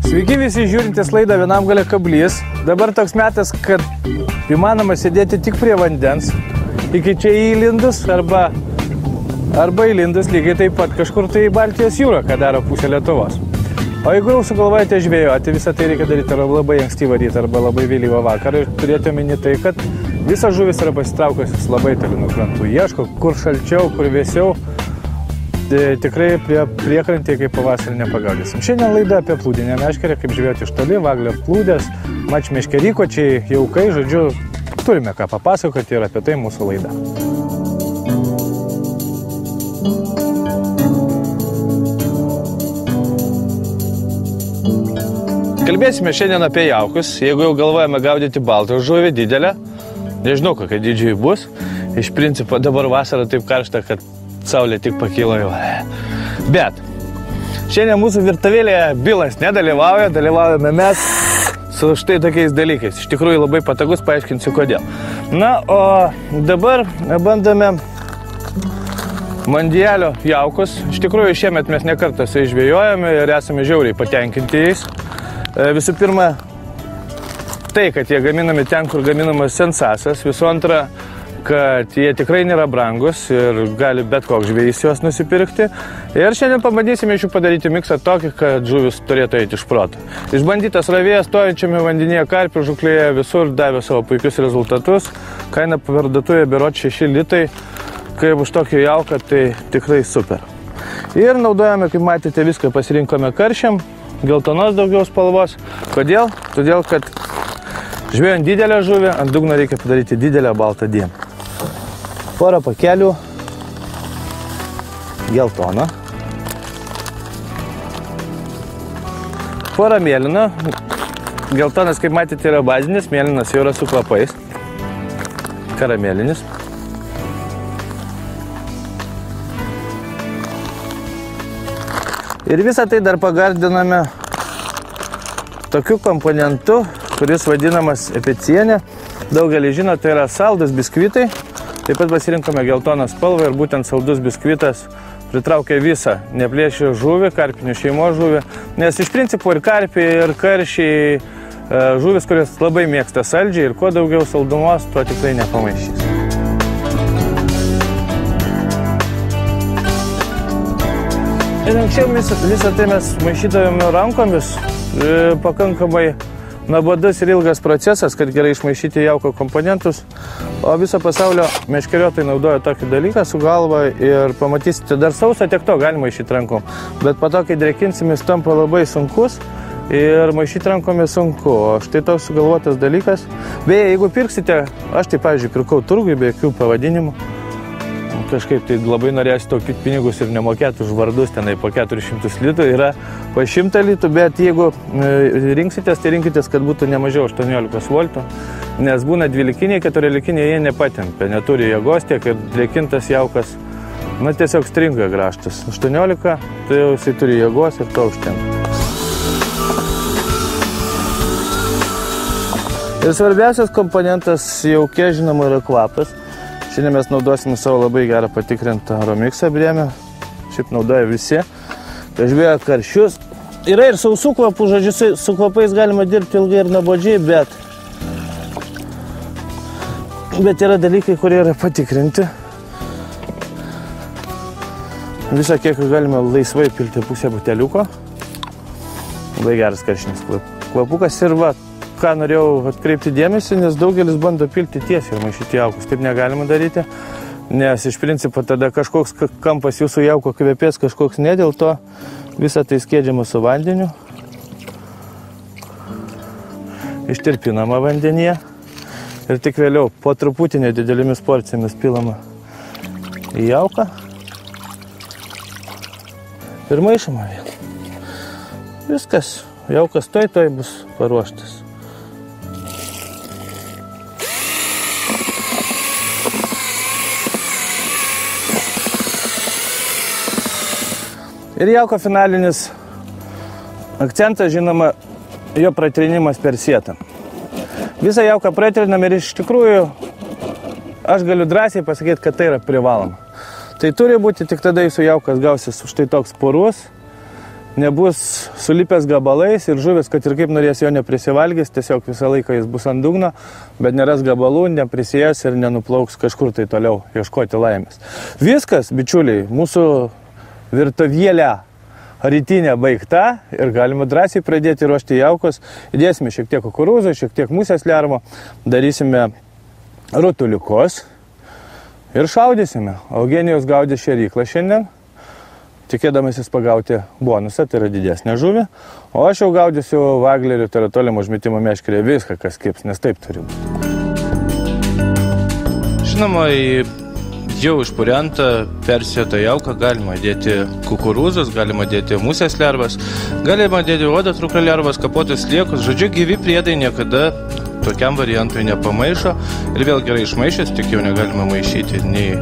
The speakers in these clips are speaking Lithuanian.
Sveiki visi žiūrintys laidą Vienam gale kablys. Dabar toks metas, kad įmanoma sėdėti tik prie vandens, iki čia įlindus arba įlindus lygiai taip pat kažkur tai į Baltijos jūrą, ką daro pusė Lietuvos. O jeigu jau sugalvojate žvejoti, visą tai reikia daryti arba labai ankstyvą rytą arba labai vėlyvą vakarą ir turėti omeny tai, kad visas žuvis yra pasitraukusios labai toli nuo krantų. Ieško, kur šalčiau, kur vėsiau. Tikrai prie priekrantėje kaip pavasarį nepagaudysim. Šiandien laida apie plūdinę meškerę, kaip žvejoti iš toli, vaglio plūdės, mač meškerykočiai, jaukai, žodžiu, turime ką papasakoti ir apie tai mūsų laida. Kalbėsime šiandien apie jaukus. Jeigu jau galvojame gaudyti baltą žuvį didelę, nežinau, kokia didžiai bus. Iš principo dabar vasara taip karšta, kad saulė tik pakilo jau. Bet šiandien mūsų virtuvėlėje Bilas nedalyvauja, dalyvaujame mes su štai tokiais dalykais. Iš tikrųjų labai patogus, paaiškinsiu kodėl. Na, o dabar bandome mandielio jaukus. Iš tikrųjų šiemet mes ne kartą su jais žvejojame ir esame žiauriai patenkinti jais. Visų pirma, tai, kad jie gaminami ten, kur gaminamas sensasas. Visų antra, kad jie tikrai nėra brangus ir gali bet koks žvejys juos nusipirkti. Ir šiandien pabandysime iš jų padaryti miksą tokį, kad žuvis turėtų eiti iš proto. Išbandytas ravėjas stojančiame vandenyje karpių žuklėje visur davė savo puikius rezultatus. Kaina parduotuvėje berods 6 litai. Kaip už tokį jauką, tai tikrai super. Ir naudojame, kaip matėte, viską pasirinkome karšiam, geltonos daugiau spalvos. Kodėl? Todėl, kad žvejant didelę žuvį, ant dugno reikia padaryti didelę baltą dėmę. Porą pakelių geltoną, porą mėlyną. Geltonas, kaip matėte, yra bazinis, mėlynas jau yra su kvapais, karamelinis. Ir visą tai dar pagardiname tokiu komponentu, kuris vadinamas epicienė. Daugelį žino, tai yra saldus biskvitai. Taip pat pasirinkome geltoną spalvą ir būtent saldus biskvitas pritraukia visą neplėšį žuvį, karpinių šeimos žuvį. Nes iš principo ir karpiai, ir karšiai žuvis, kurios labai mėgsta saldžiai ir kuo daugiau saldumos, tuo tikrai nepamaišys. Ir anksčiau visą tai mes maišydavome rankomis, pakankamai nuobodus ir ilgas procesas, kad gerai išmaišyti jauko komponentus, o viso pasaulio meškeriotojai naudoja tokį dalyką su galva ir pamatysite, dar sausą tiek to galima maišyti rankom, bet po to, kai drėkinsim, jis tampa labai sunkus ir maišyti rankomis sunku, o štai toks sugalvotas dalykas. Beje, jeigu pirksite, aš tai, pavyzdžiui, pirkau turgui be jokių pavadinimų, kažkaip tai labai norėsiu taupyti pinigus ir nemokėti už vardus, tenai po 400 litų, yra po 100 litų, bet jeigu rinksitės, tai rinkitės, kad būtų ne mažiau 18 voltų, nes būna 12-iniai, 14-iniai jie nepatempia, neturi jėgos tiek ir drėkintas jaukas, na tiesiog stringa grąžtas. 18, tai jau jisai turi jėgos ir to užtenka. Ir svarbiausias komponentas jauke, žinoma, yra kvapas. Šiandien mes naudosime savo labai gerą patikrintą Romixą brėmę. Šiaip naudoja visi. Žveja karšius. Yra ir sausų kvapų, žodžiu, su kvapais galima dirbti ilgai ir nuobodžiai, bet yra dalykai, kurie yra patikrinti. Visą kiekį galime laisvai pilti pusę buteliuko. Labai geras karšinis kvapukas ir va. Ką norėjau atkreipti dėmesį, nes daugelis bando pilti tiesiai ir maišyti jaukus. Taip negalima daryti, nes iš principo tada kažkoks kampas jūsų jauko kvepės, kažkoks ne, dėl to visą tai skiedžiama su vandeniu. Ištirpinama vandenyje ir tik vėliau po truputį nedidelėmis porcijomis pilama į jauką ir maišama vėl. Viskas, jaukas toj bus paruoštas. Ir jauko finalinis akcentas, žinoma, jo pratrinimas per sietą. Visą jauką pratrinam ir iš tikrųjų aš galiu drąsiai pasakyti, kad tai yra privaloma. Tai turi būti, tik tada jūsų jaukas gausis už tai toks purus nebus sulipęs gabalais ir žuvis, kad ir kaip norės jo neprisivalgys, tiesiog visą laiką jis bus ant dugno, bet neras gabalų, neprisijęs ir nenuplauks kažkur tai toliau ieškoti laimės. Viskas, bičiuliai, mūsų virtuvėlė rytinė baigta ir galima drąsiai pradėti ruošti jaukos. Įdėsime šiek tiek kukurūzų, šiek tiek musės lervų, darysime rutuliukus ir šaudysime. Eugenijus gaudė šėryklą šiandien, tikėdamasis pagauti bonusą, tai yra didesnė žuvį, o aš jau gaudysiu vaglerių, tai yra tolimo užmetimo meškerė, viską, kas kips, nes taip turi būti. Žinoma, į jau išpurentą persijotą jauką galima dėti kukurūzus, galima dėti musės lervas, galima dėti odatrūklio lervas, kapotus sliekus, žodžiu, gyvi priedai niekada tokiam variantui nepamaišo ir vėl gerai išmaišęs, tik jau negalima maišyti nei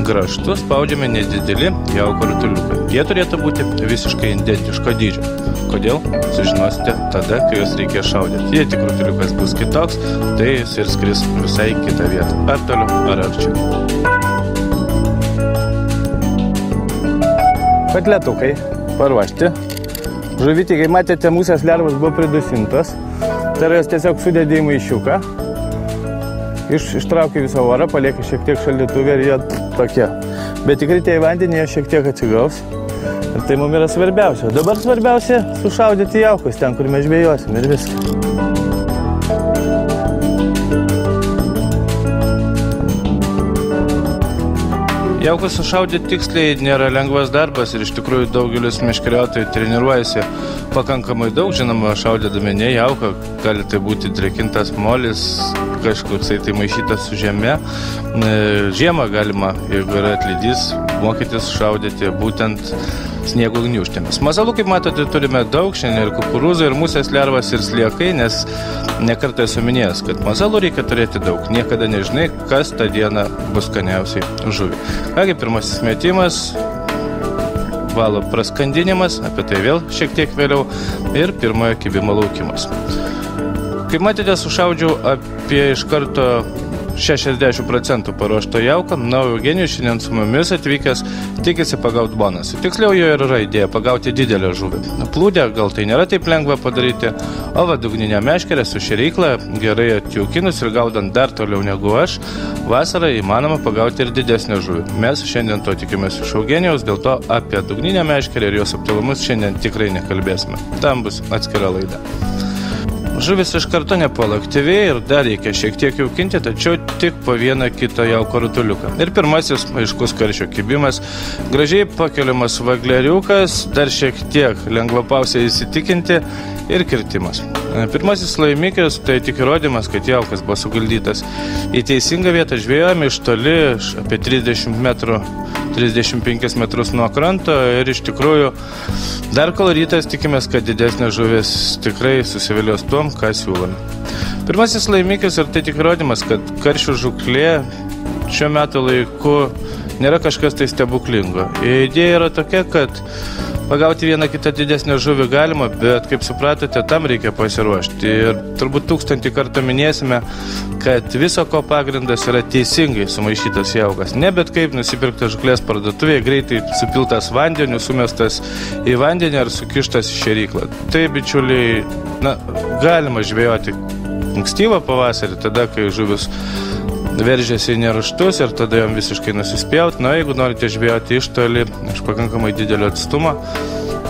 gražtus, spaudžiame nedideli jauko rutuliukai. Jie turėtų būti visiškai identiško dydžio. Kodėl? Sužinosite tada, kai juos reikės šaudyti. Jei tik rutuliukas bus kitoks, tai jis ir skris visai kitą vietą. Ar toliau, ar arčiau. Kotletukai paruošti. Žuvytį, kai matėte, musės lervos buvo pridusintos. Tai yra, jos tiesiog sudėdė į maišiuką. Ištraukia visą orą, palieka šiek tiek šaldytuvę ir jie tokie. Bet įkritę į vandenį jie šiek tiek atsigaus. Ir tai mums yra svarbiausia. Dabar svarbiausia sušaudyti jaukus ten, kur mes žvėjosim ir viską. Jaukus sušaudyti tiksliai nėra lengvas darbas ir iš tikrųjų daugelis meškeriotojų treniruojasi pakankamai daug. Žinoma, šaudydami ne jauką, gali tai būti drekintas molis, kažkur tai maišytas su žeme. Žiemą galima, jeigu yra atlydys, mokytis šaudyti būtent sniego gniūžtėmis. Masalų, kaip matote, turime daug, šiandien ir kukurūzų, ir musės lervas, ir sliekai, nes nekartą esu minėjęs, kad masalų reikia turėti daug. Niekada nežinai, kas tą dieną bus skaniausiai žuvį. Kągi, pirmasis metimas, valo praskandinimas, apie tai vėl šiek tiek vėliau, ir pirmojo kibimo laukimas. Kaip matėte, sušaudžiau apie iš karto 60% paruošto jauką. Na, Eugenijus šiandien su mumis atvykęs tikisi pagauti bonusą. Tiksliau jo ir yra idėja pagauti didelę žuvį. Plūdę gal tai nėra taip lengva padaryti, o dugninę meškerę su šėrykla gerai atjaukinus ir gaudant dar toliau negu aš, vasarą įmanoma pagauti ir didesnę žuvį. Mes šiandien to tikimės iš Eugenijaus, dėl to apie dugninę meškerę ir jos aptilumus šiandien tikrai nekalbėsime. Tam bus atskira laida. Žuvis iš karto nepuola aktyviai ir dar reikia šiek tiek jaukinti, tačiau tik po vieną kitą jauko rutuliuką. Ir pirmasis aiškus karščio kibimas, gražiai pakeliamas vagleriukas, dar šiek tiek lengvapausiai įsitikinti ir kirtimas. Pirmasis laimikis tai tik įrodymas, kad jaukas buvo suguldytas į teisingą vietą. Žvėjojame iš toli, apie 35 metrus nuo kranto ir iš tikrųjų dar kol rytas tikimės, kad didesnė žuvis tikrai susivilios tuom, ką siūlome. Pirmasis laimikis ir tai tik įrodymas, kad karšių žūklė šiuo metu laiku nėra kažkas tai stebuklingo. Idėja yra tokia, kad pagauti vieną kitą didesnę žuvį galima, bet, kaip supratote, tam reikia pasiruošti. Ir turbūt 1000 kartų minėsime, kad viso ko pagrindas yra teisingai sumaišytas jaukas. Ne bet kaip nusipirktas žuklės parduotuvėje, greitai supiltas vandeniu, sumestas į vandenį ar sukištas į šėryklą. Tai, bičiuliai, galima žvejoti ankstyvą pavasarį, tada, kai žuvis veržiasi į nerštus ir tada jom visiškai nusispjaut. Na, jeigu norite žvejoti iš toli, iš pakankamai didelio atstumo,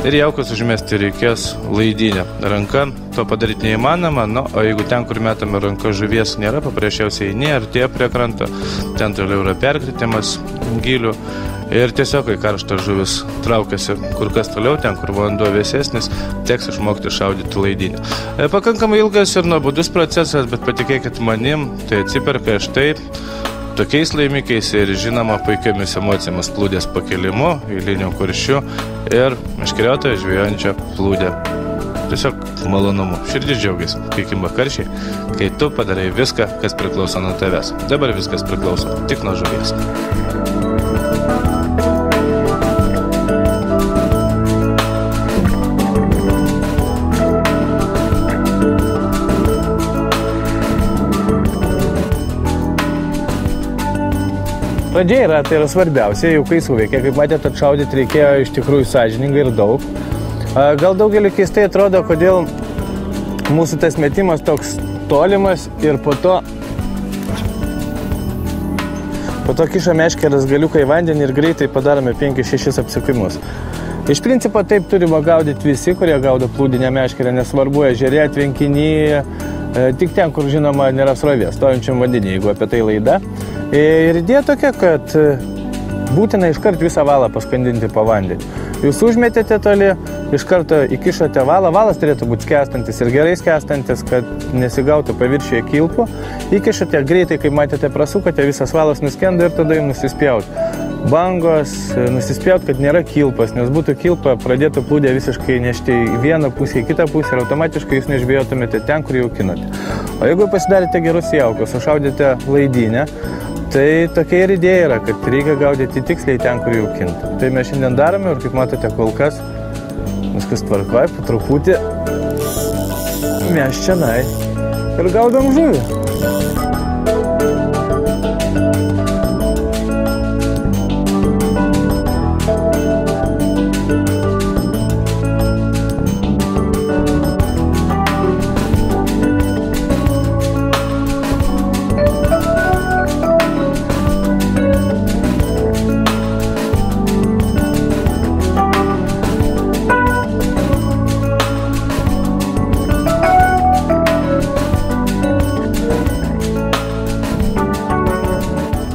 ir jaukas užmesti reikės laidinę. Ranka to padaryti neįmanoma, o jeigu ten, kur metame ranką žuvies nėra, paprasčiausiai neartėja prie kranto, ten toliau yra perkritimas gilių ir tiesiog, kai karštas žuvis traukiasi kur kas toliau, ten, kur vanduo vėsesnis, teks išmokti šaudyti laidinę. Pakankamai ilgas ir nuobodus procesas, bet patikėkit manim, tai atsiperka štai tokiais laimikiais ir žinoma puikiamis emocijomis plūdės pakelimu, eiliniu kuršiu ir meškeriotojo žvejojančio plūdę. Tiesiog malonumu. Širdis džiaugiasi, kai kimba karšiai, kai tu padarai viską, kas priklauso nuo tavęs. Dabar viskas priklauso tik nuo žuvies. Pradžiai tai yra svarbiausia, jau kai suveikia, kaip matėte, atšaudyti reikėjo iš tikrųjų sąžiningai ir daug. Gal daugelį keistai atrodo, kodėl mūsų tas metimas toks tolimas ir po to kiša meškerės galiuką į vandenį ir greitai padarome 5-6 apsukimus. Iš principo taip turime gaudyti visi, kurie gaudo plūdinę meškerę, nesvarbu ežerė, tvenkinį, tik ten, kur žinoma nėra srovės, stojančiam vandenį, jeigu apie tai laida. Ir idėja tokia, kad būtina iškart visą valą paskandinti po vandenį. Jūs užmetėte toli, iš karto įkišote valą, valas turėtų būti skęstantis ir gerai skęstantis, kad nesigautų paviršiuje kilpų. Įkišote greitai, kaip matėte, prasukote, visas valas nuskendo ir tada jums nusispjauti. Bangos, nusispjauti, kad nėra kilpas, nes būtų kilpa, pradėtų plūdė visiškai nešti į vieną pusę, į kitą pusę ir automatiškai jūs nežvėjotumėte ten, kur jaukinote. O jeigu pasidarėte gerus jaukus, sušaudėte laidinę, tai tokia ir idėja yra, kad reikia gaudyti tiksliai ten, kur jaukinti. Tai mes šiandien darome ir kaip matote, kol kas viskas tvarkoja, po truputį mes čionai ir gaudom žuvį.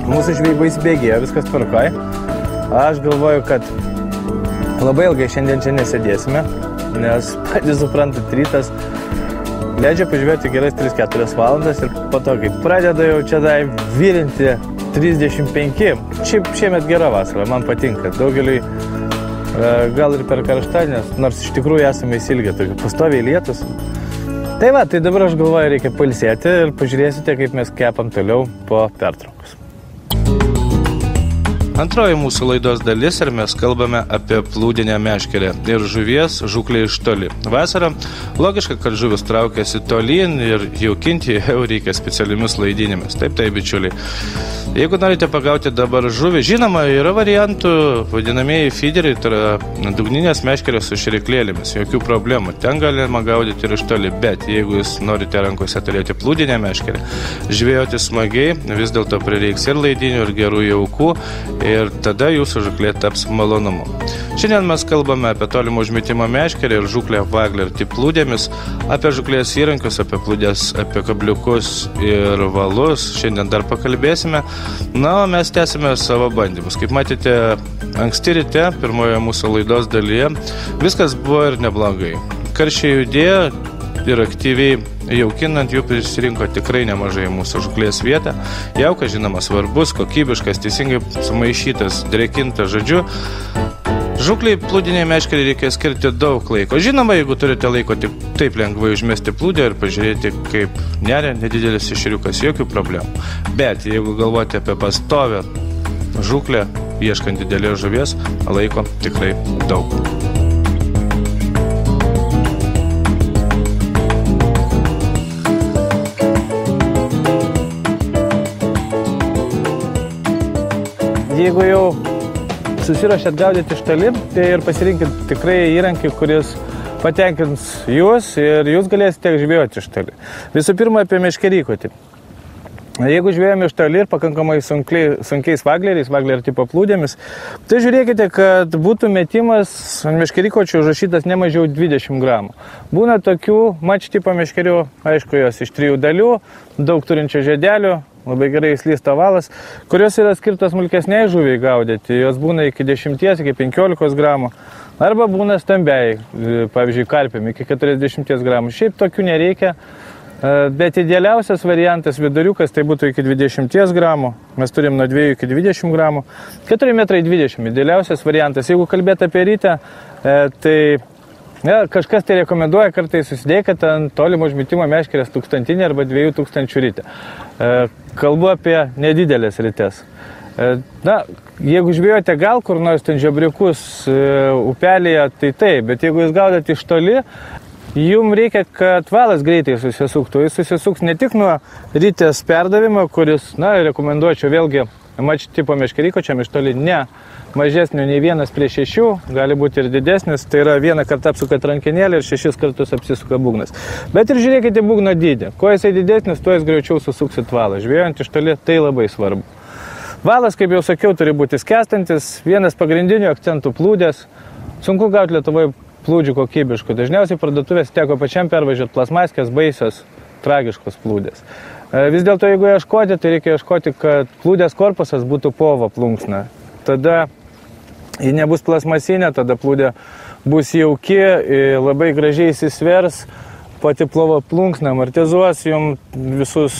Mūsų žvejyba įsibėgėjo, viskas tvarkoj. Aš galvoju, kad labai ilgai šiandien čia nesėdėsime, nes patys suprantat, rytas leidžia pažvėti geras 3-4 valandas ir po to, kai pradeda jau čia virinti 35. Šiaip šiemet gera vasara, man patinka. Daugeliui gal ir per karštą, nes nors iš tikrųjų esame įsilgę, tokių pastoviai lietus. Tai va, tai dabar aš galvoju, reikia pailsėti ir pažiūrėsite, kaip mes kepam toliau po pertraukos. Antroji mūsų laidos dalis ir mes kalbame apie plūdinę meškerę ir žuvies žūklę iš toli. Vasarą logiška, kad žuvis traukiasi tolyn ir jaukinti jau reikia specialiomis laidinėmis. Taip, bičiuliai. Jeigu norite pagauti dabar žuvį, žinoma, yra variantų, vadinamieji feederiai, tai yra dugninės meškerės su šeriklėlėmis, jokių problemų. Ten galima gaudyti ir iš toli, bet jeigu jūs norite rankose turėti plūdinę meškerę, žvejoti smagiai, vis dėlto prireiks ir laidinių, ir gerų jaukų, ir tada jūsų žuklė taps malonumu. Šiandien mes kalbame apie tolimą užmetimą meškerę ir žuklę vagler tip plūdėmis, apie žuklės įrankius, apie plūdės, apie kabliukus ir valus. Šiandien dar pakalbėsime. Na, o mes tęsime savo bandymus. Kaip matėte, anksti ryte, pirmoje mūsų laidos dalyje, viskas buvo ir neblogai. Karščiai judėjo ir aktyviai jaukinant jų prisirinko tikrai nemažai mūsų žuklės vietą. Jaukas, žinoma, svarbus, kokybiškas, teisingai sumaišytas, drekintas, žodžiu. Žukliai plūdiniai meškeriai reikia skirti daug laiko. Žinoma, jeigu turite laiko tik taip lengvai užmesti plūdę ir pažiūrėti, kaip neria nedidelis ešeriukas, jokių problemų. Bet jeigu galvoti apie pastovę žuklę, ieškant didelės žuvies, laiko tikrai daug. Jeigu jau susiruošėt gaudyti iš toli, tai ir pasirinkit tikrai įrankį, kuris patenkins jūs ir jūs galėsite žvejoti iš toli. Visų pirma, apie meškerykotį. Jeigu žvejame iš toli ir pakankamai sunkiais vagleriais, vagler tipo plūdėmis, tai žiūrėkite, kad būtų metimas ant meškerykočių užrašytas ne mažiau 20 gramų. Būna tokių mač tipo meškerių, aišku, jos iš 3 dalių, daug turinčio žiedelių, labai gerai įslysta valas, kurios yra skirtos smulkesniai žuviai gaudyti. Jos būna iki 10, iki 15 gramų. Arba būna stambiai, pavyzdžiui, karpėm iki 40 gramų. Šiaip tokių nereikia, bet idealiausias variantas viduriukas tai būtų iki 20 gramų. Mes turim nuo 2 iki 20 gramų. 4,20 m idealiausias variantas. Jeigu kalbėt apie rytę, tai kažkas tai rekomenduoja kartais susidėkit ant tolimo užmetimo meškerės 1000 arba 2000 rytę. Kalbu apie nedidelės rytes. Na, jeigu žvejojate gal kur nors ten žiobriukus upelėje, tai taip, bet jeigu jūs gaudate iš toli, jums reikia, kad valas greitai susisuktų. Jis susisuks ne tik nuo rytės perdavimo, kuris, na, rekomenduočiau vėlgi Mačiau tipo meškerykočiam iš toli ne mažesnio nei 1:6, gali būti ir didesnis, tai yra 1 kartą apsuka rankenėlį ir 6 kartus apsisuka būgnas. Bet ir žiūrėkite būgno dydį. Kuo jisai didesnis, tuo jis greičiau susuksit valą. Žvejojant iš toli tai labai svarbu. Valas, kaip jau sakiau, turi būti skęstantis, vienas pagrindinių akcentų plūdės. Sunku gauti Lietuvoje plūdžių kokybiškų. Dažniausiai parduotuvės teko pačiam pervažiuoti plasmaskės, baisios, tragiškos plūdės. Vis dėlto, jeigu ieškoti, tai reikia ieškoti, kad plūdės korpusas būtų povo plunksna. Tada ji nebus plasmasinė, tada plūdė bus jauki, labai gražiai įsisvers, pati plovo plunksna amortizuos jums visus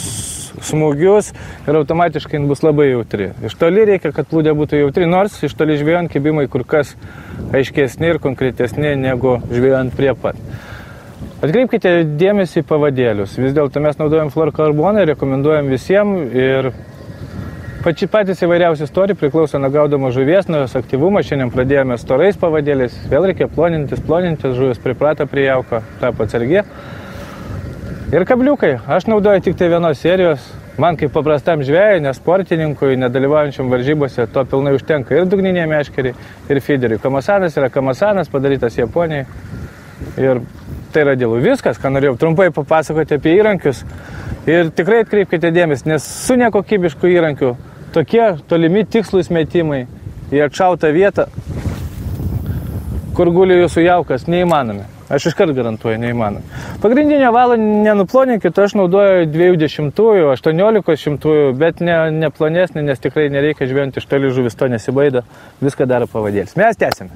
smūgius ir automatiškai bus labai jautri. Iš toli reikia, kad plūdė būtų jautri, nors iš toli žvejojant kibimai kur kas aiškesni ir konkretesni negu žvejojant prie pat. Atkreipkite dėmesį į pavadėlius. Vis dėlto mes naudojam fluorkarboną ir rekomenduojam visiems ir patys įvairiausi istoriai priklauso nuo gaudamo žuvies, nuo jos aktyvumo. Šiandien pradėjome storais pavadėliais, vėl reikia plonintis, žuvis priprato prie jauko, tapo atsargi. Ir kabliukai. Aš naudoju tik tai vienos serijos. Man kaip paprastam žvejui, nesportininkui, nedalyvaujančiam varžybose, to pilnai užtenka ir dugniniai meškeriai, ir feederiai. Kamasanas yra kamasanas, padarytas Japonijai. Ir tai yra dėlų viskas, ką norėjau trumpai papasakoti apie įrankius. Ir tikrai atkreipkite dėmesį, nes su nekokybišku įrankiu tokie tolimi tikslus metimai į atšautą vietą, kur guli jūsų jaukas, neįmanomi. Aš iškart garantuoju, neįmanomi. Pagrindinio valo nenuploninkit, aš naudoju 20, 18, bet ne plonesnį, nes tikrai nereikia žvejant iš toli, žuvis to nesibaido, viską daro pavadėlis. Mes tęsime.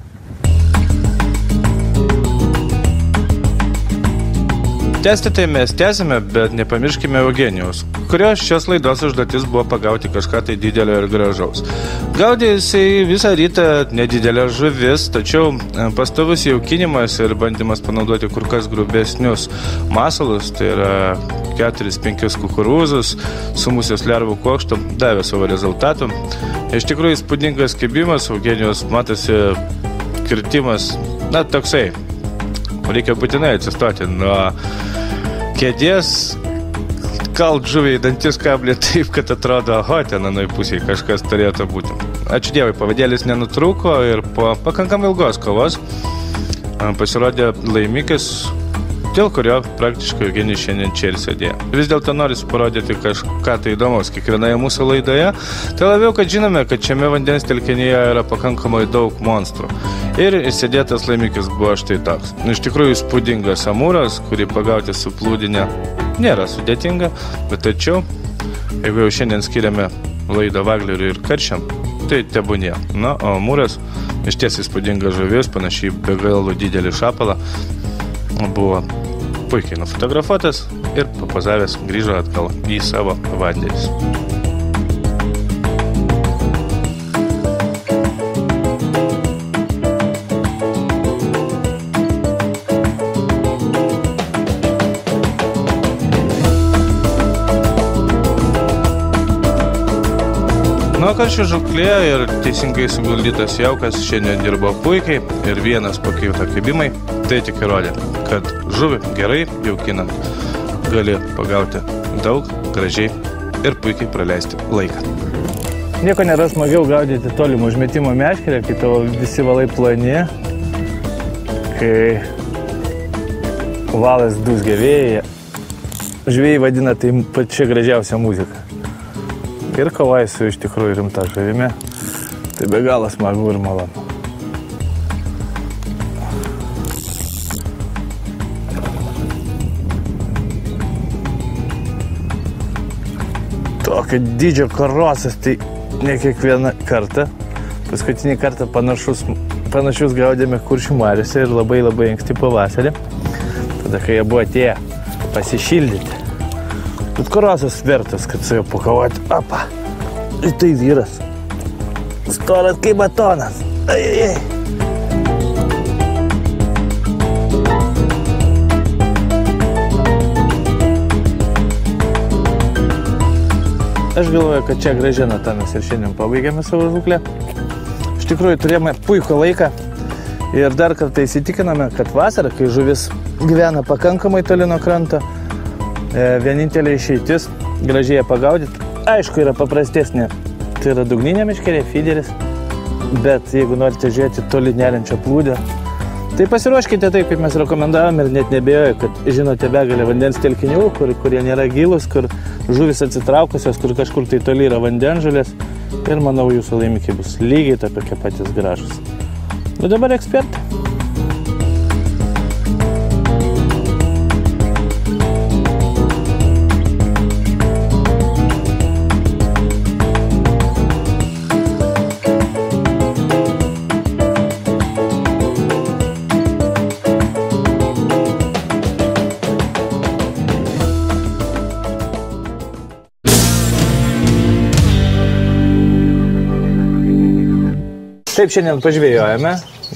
Tęsti tai mes tęsime, bet nepamirškime Eugenijaus, kurios šios laidos užduotis buvo pagauti kažką tai didelio ir gražaus. Gaudė jisai visą rytą nedidelę žuvis, tačiau pastovus jaukinimas ir bandymas panaudoti kur kas grubesnius masalus, tai yra 4-5 kukurūzus su musės lervų kuokštu, davė savo rezultatų. Iš tikrųjų įspūdingas kibimas, Eugenijos matosi kirtimas, na toksai. Reikia būtinai atsistoti nuo kėdės, kalt žuviai dantis kablį taip, kad atrodo, ten anoj pusėje kažkas turėtų būti. Ačiū Dievui, pavadėlis nenutrūko ir po pakankamai ilgos kovos pasirodė laimikis, dėl kurio praktiškai Eugenijus šiandien čia ir sėdėjo. Vis dėlto noriu parodyti kažką tai įdomaus kiekvienoje mūsų laidoje, tai labiau, kad žinome, kad šiame vandens telkinyje yra pakankamai daug monstrų. Ir įsėdėtas laimikis buvo štai toks. Iš tikrųjų įspūdingas amūras, kurį pagauti su plūdinė nėra sudėtinga, bet tačiau, jeigu jau šiandien skiriame laidą vagleriui ir karšiam, tai tebūnie. Na, o amūras iš ties įspūdingas žuvis, panašiai be galų didelį šapalą, buvo puikiai nufotografuotas ir papozavęs grįžo atgal į savo vandenis. Nuo karščio žūklė ir teisingai suguldytas jaukas šiandien dirbo puikiai ir vienas po kito kibimai. Tai tik įrodė, kad žuvį gerai jaukinant gali pagauti daug, gražiai ir puikiai praleisti laiką. Nieko nėra smagiau gaudyti tolimų užmetimo meškerę, kai tavo visi valai plani, kai valas dūzgia vėjyje. Žvejai vadina tai pačia gražiausia muzika. Ir kovai su iš tikrųjų rimta žuvimi. Tai be galo smagu ir malonu. Tokio dydžio karosas, tai ne kiekvieną kartą. Paskutinį kartą panašius gaudėme Kuršių mariose ir labai anksti pavasarį. Tada, kai jie buvo atėję pasišildyti. Bet karosas vertas, kad su juo pakovoti. Opa! Ir tai vyras. Storas kaip batonas. Ai. Aš galvoju, kad čia gražiai mes ir šiandien pabaigėme savo žūklę. Iš tikrųjų, turėjome puikų laiką ir dar kartą įsitikiname, kad vasarą, kai žuvis gyvena pakankamai toli nuo kranto, vienintelė išeitis gražiai pagaudyti. Aišku, yra paprastesnė Tai yra dugninė meškerė, feederis, bet jeigu norite žiūrėti toli neriančią plūdę, tai pasiruoškite taip, kaip mes rekomendavom ir net nebejoju, kad žinote begalę vandens telkinių, kurie nėra gilus, kur žuvis atsitraukusios, kur kažkur tai toli yra vandenžolės ir manau jūsų laimikiai bus lygiai tokie patys gražus. O dabar ekspertai. Taip, šiandien pažvėjojame,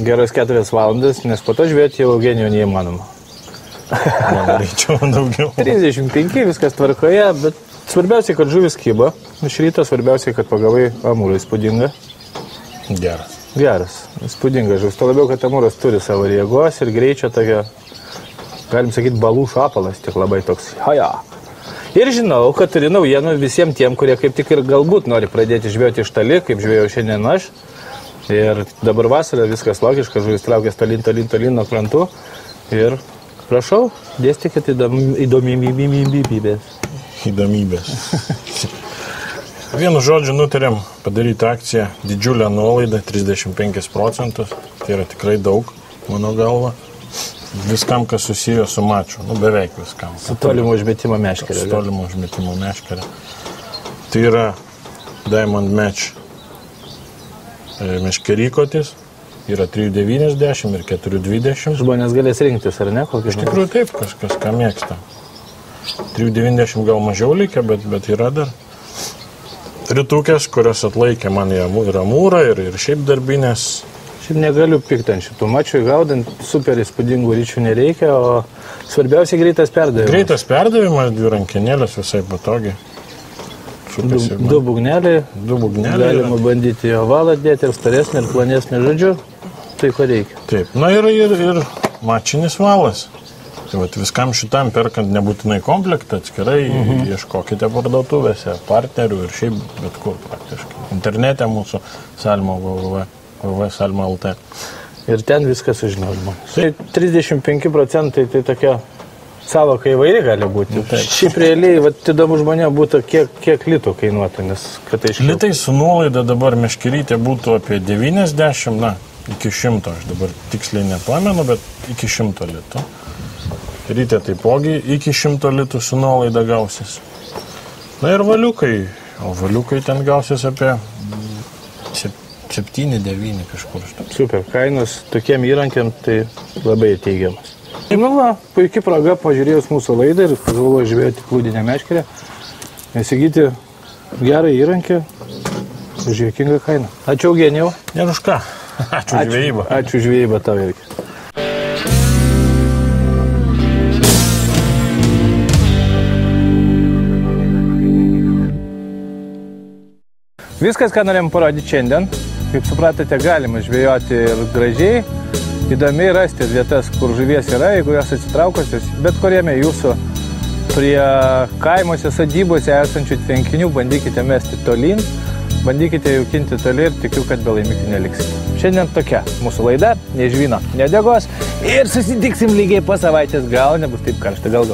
geros 4 valandas, nes po to žvėjoti jau Eugenijų neįmanoma. Reičiau daugiau. 35, viskas tvarkoje, bet svarbiausiai, kad žuvis kyba. Iš ryto svarbiausiai, kad pagavai amūrą įspūdingą. Geras. Geras, įspūdingas žuvis. Tuo labiau, kad amūras turi savo jėgos ir greičio tokio, galim sakyti, balų šapalas, tik labai toks. Haja. Ir žinau, kad turi naujienų visiems tiem, kurie kaip tik ir galbūt nori pradėti žvėjoti iš toli, kaip žvėjau šiandien aš. Ir dabar vasarą viskas logiška, žuvis traukės tolin nuo krantų. Ir prašau, dėstykit įdomybės. Įdomybės. Vienu žodžiu nutarėm padaryti akciją, didžiulę nuolaidą, 35%. Tai yra tikrai daug, mano galva. Viskam, kas susiję su maču. Nu, beveik viskam. Su tolimo užmetimo meškerė. Su tolimo užmetimo meškerė. Tai yra Diamond Match meškerykotis, yra 3,90 ir 4,20. Žmonės galės rinktis, ar ne? Iš tikrųjų taip, kažkas ką mėgsta. 3,90 gal mažiau likę, bet yra dar. Ritukės, kurios atlaikė man ir amūrą, ir šiaip darbinės. Šiaip negaliu pikti ant šitų mačių, gaudant super įspūdingų ryčių nereikia, o svarbiausiai greitas perdavimas. Greitas perdavimas, 2 rankenėlės, visai patogiai. Du bugneliai, galima bandyti ovalą dėti, ir storesnį, ir planesnį, žodžiu, tai ko reikia. Taip, na ir mačinis valas. Tai vat, viskam šitam perkant nebūtinai komplektą, atskirai ieškokite parduotuvėse, partnerių ir šiaip bet kur praktiškai. Internete mūsų Salmo www.salmo.lt. Ir ten viskas sužino žmonės. Tai 35% tai tokia savoka įvairi gali būti. Šiaip realiai, įdomu žmonėm būtų, kiek litų kainuotų, nes kad tai iškiau. Litai su nuolaida dabar meškerytė būtų apie 90, na, iki 100, aš dabar tiksliai nepamenu, bet iki 100 litų. Rytė taipogi iki 100 litų su nuolaida gausis. Na ir valiukai, o valiukai ten gausis apie 7-9 kažkur. Super, kainos tokiem įrankiam tai labai teigiamas. Nu va, puikiai proga pažiūrėjus mūsų laidą ir pagalvoju žvėjoti plūdinę meškerę, įsigyti gerą įrankį už juokingą kainą. Ačiū Eugenijau. Ir už ką? Ačiū žvejybą. Ačiū žvejybą tau irgi. Viskas, ką norėjom parodyti šiandien. Kaip supratote, galima žvejoti ir gražiai. Įdomiai rasti vietas, kur žuvies yra, jeigu jos atsitraukusios, bet kuriame jūsų prie kaimuose, sodybose esančių tvenkinių, bandykite mesti tolyn, bandykite jaukinti toli ir tikiu, kad be laimikių neliksite. Šiandien tokia mūsų laida, nei žvyno, nei degos ir susitiksim lygiai po savaitės, gal nebus taip karšta, gal.